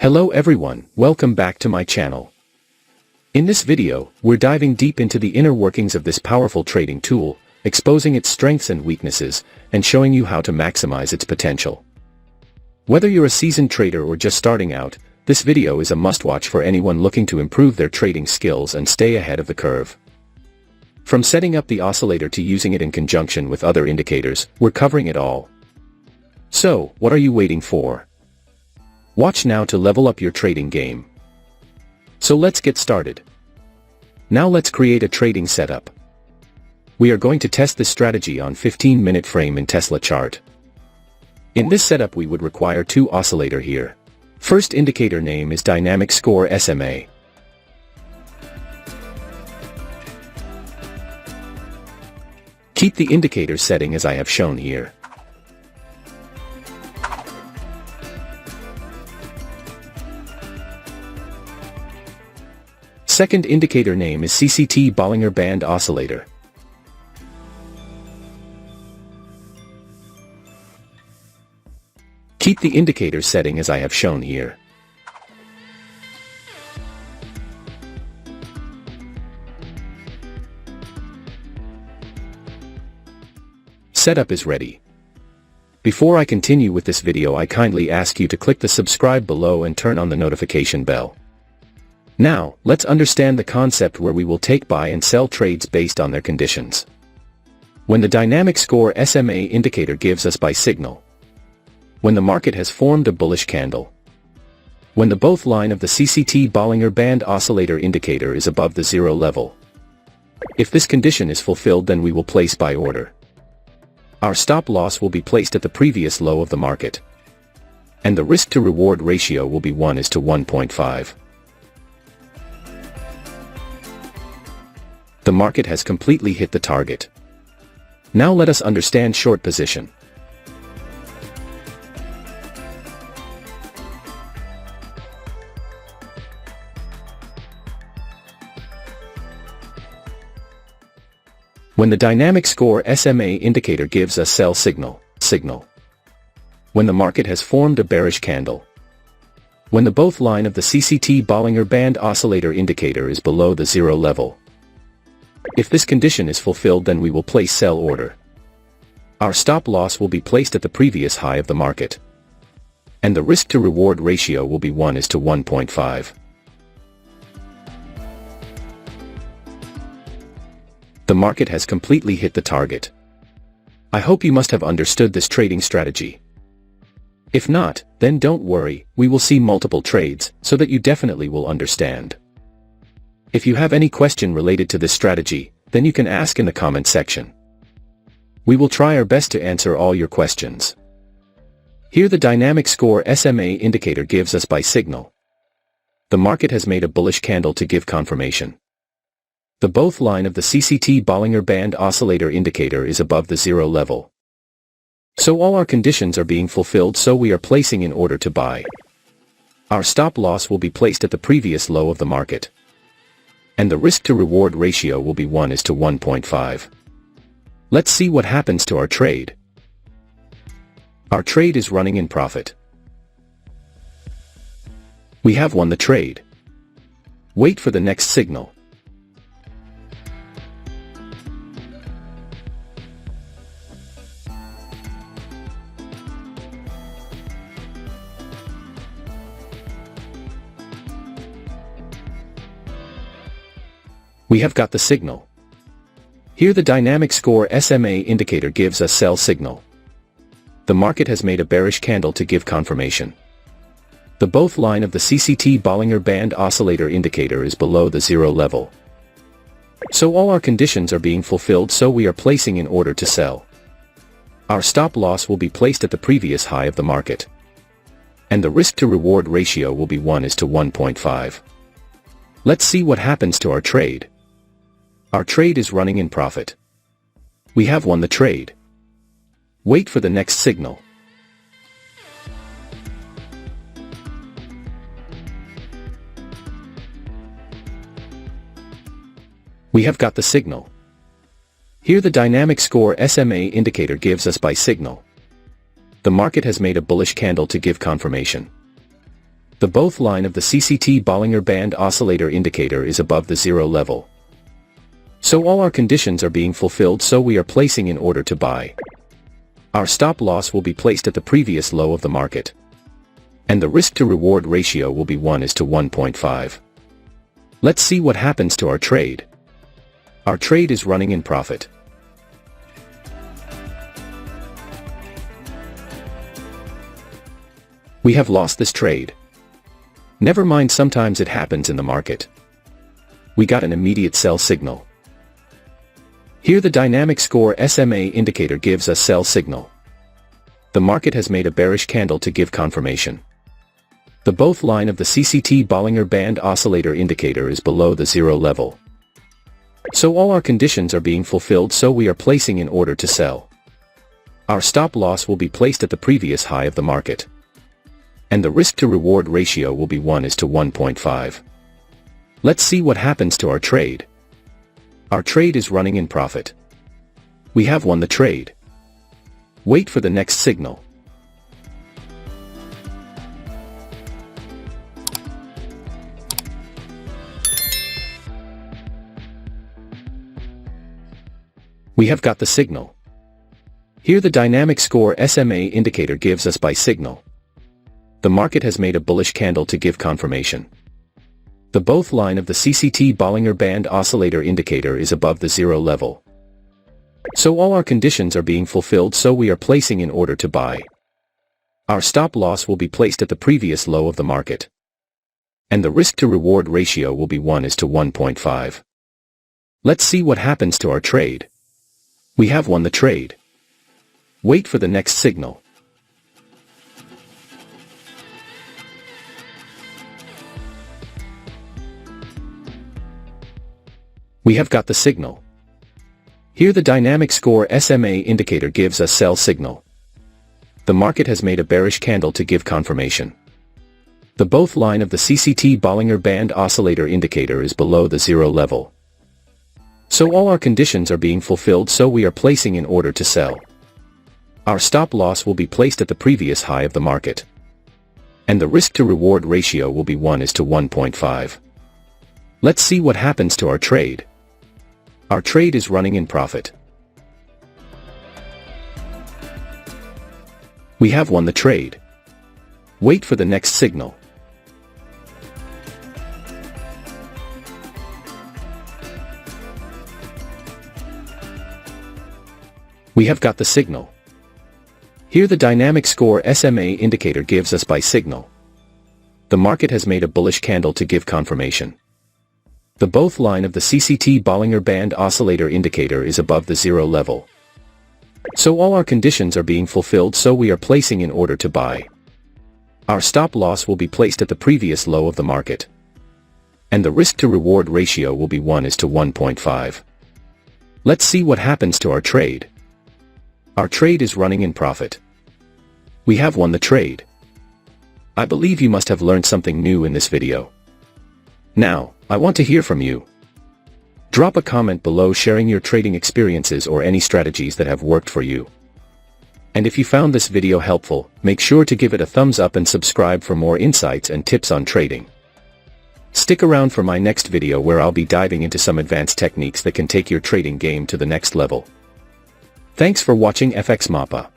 Hello everyone, welcome back to my channel. In this video, we're diving deep into the inner workings of this powerful trading tool, exposing its strengths and weaknesses, and showing you how to maximize its potential. Whether you're a seasoned trader or just starting out, this video is a must-watch for anyone looking to improve their trading skills and stay ahead of the curve. From setting up the oscillator to using it in conjunction with other indicators, we're covering it all. So, what are you waiting for? Watch now to level up your trading game. So let's get started. Now let's create a trading setup. We are going to test this strategy on 15-minute frame in Tesla chart. In this setup we would require two oscillator here. First indicator name is Dynamic Score SMA. Keep the indicator setting as I have shown here. Second indicator name is CCT Bollinger Band Oscillator. Keep the indicator setting as I have shown here. Setup is ready. Before I continue with this video, I kindly ask you to click the subscribe below and turn on the notification bell. Now, let's understand the concept where we will take buy and sell trades based on their conditions. When the Dynamic Score SMA indicator gives us buy signal. When the market has formed a bullish candle. When the both line of the CCT Bollinger Band Oscillator indicator is above the zero level. If this condition is fulfilled, then we will place buy order. Our stop loss will be placed at the previous low of the market. And the risk to reward ratio will be 1:1.5. The market has completely hit the target. Now let us understand short position. When the Dynamic Score SMA indicator gives a sell signal. When the market has formed a bearish candle. When the both line of the CCT Bollinger Band Oscillator indicator is below the zero level. If this condition is fulfilled, then we will place sell order. Our stop loss will be placed at the previous high of the market. And the risk to reward ratio will be 1:1.5. The market has completely hit the target. I hope you must have understood this trading strategy. If not, then don't worry, we will see multiple trades, so that you definitely will understand. If you have any question related to this strategy, then you can ask in the comment section. We will try our best to answer all your questions. Here the Dynamic Score SMA indicator gives us buy signal. The market has made a bullish candle to give confirmation. The both line of the CCT Bollinger Band Oscillator indicator is above the zero level. So all our conditions are being fulfilled, so we are placing in order to buy. Our stop loss will be placed at the previous low of the market. And the risk to reward ratio will be 1:1.5. Let's see what happens to our trade. Our trade is running in profit. We have won the trade. Wait for the next signal. We have got the signal. Here the Dynamic Score SMA indicator gives us sell signal. The market has made a bearish candle to give confirmation. The both line of the CCT Bollinger Band Oscillator indicator is below the zero level. So all our conditions are being fulfilled, so we are placing in order to sell. Our stop loss will be placed at the previous high of the market. And the risk to reward ratio will be 1:1.5. Let's see what happens to our trade. Our trade is running in profit. We have won the trade. Wait for the next signal. We have got the signal. Here the Dynamic Score SMA indicator gives us buy signal. The market has made a bullish candle to give confirmation. The both line of the CCT Bollinger Band Oscillator indicator is above the zero level. So all our conditions are being fulfilled, so we are placing in order to buy. Our stop loss will be placed at the previous low of the market. And the risk-to-reward ratio will be 1:1.5. Let's see what happens to our trade. Our trade is running in profit. We have lost this trade. Never mind, sometimes it happens in the market. We got an immediate sell signal. Here the dynamic score SMA indicator gives us sell signal. The market has made a bearish candle to give confirmation. The both line of the CCT Bollinger Band Oscillator indicator is below the zero level. So all our conditions are being fulfilled, so we are placing in order to sell. Our stop loss will be placed at the previous high of the market. And the risk-to-reward ratio will be 1:1.5. Let's see what happens to our trade. Our trade is running in profit. We have won the trade. Wait for the next signal. We have got the signal. Here the dynamic score SMA indicator gives us buy signal. The market has made a bullish candle to give confirmation. The both line of the CCT Bollinger Band Oscillator indicator is above the zero level. So all our conditions are being fulfilled, so we are placing in order to buy. Our stop loss will be placed at the previous low of the market. And the risk-to-reward ratio will be 1:1.5. Let's see what happens to our trade. We have won the trade. Wait for the next signal. We have got the signal. Here the dynamic score SMA indicator gives us sell signal. The market has made a bearish candle to give confirmation. The both line of the CCT Bollinger Band Oscillator indicator is below the zero level. So all our conditions are being fulfilled, so we are placing in order to sell. Our stop loss will be placed at the previous high of the market. And the risk-to-reward ratio will be 1:1.5. Let's see what happens to our trade. Our trade is running in profit. We have won the trade. Wait for the next signal. We have got the signal. Here the dynamic score SMA indicator gives us buy signal. The market has made a bullish candle to give confirmation. The both line of the CCT Bollinger Band Oscillator indicator is above the zero level. So all our conditions are being fulfilled, so we are placing in order to buy. Our stop loss will be placed at the previous low of the market. And the risk-to-reward ratio will be 1:1.5. Let's see what happens to our trade. Our trade is running in profit. We have won the trade. I believe you must have learned something new in this video. Now, I want to hear from you. Drop a comment below sharing your trading experiences or any strategies that have worked for you. And if you found this video helpful, make sure to give it a thumbs up and subscribe for more insights and tips on trading. Stick around for my next video, where I'll be diving into some advanced techniques that can take your trading game to the next level. Thanks for watching FxMAPA.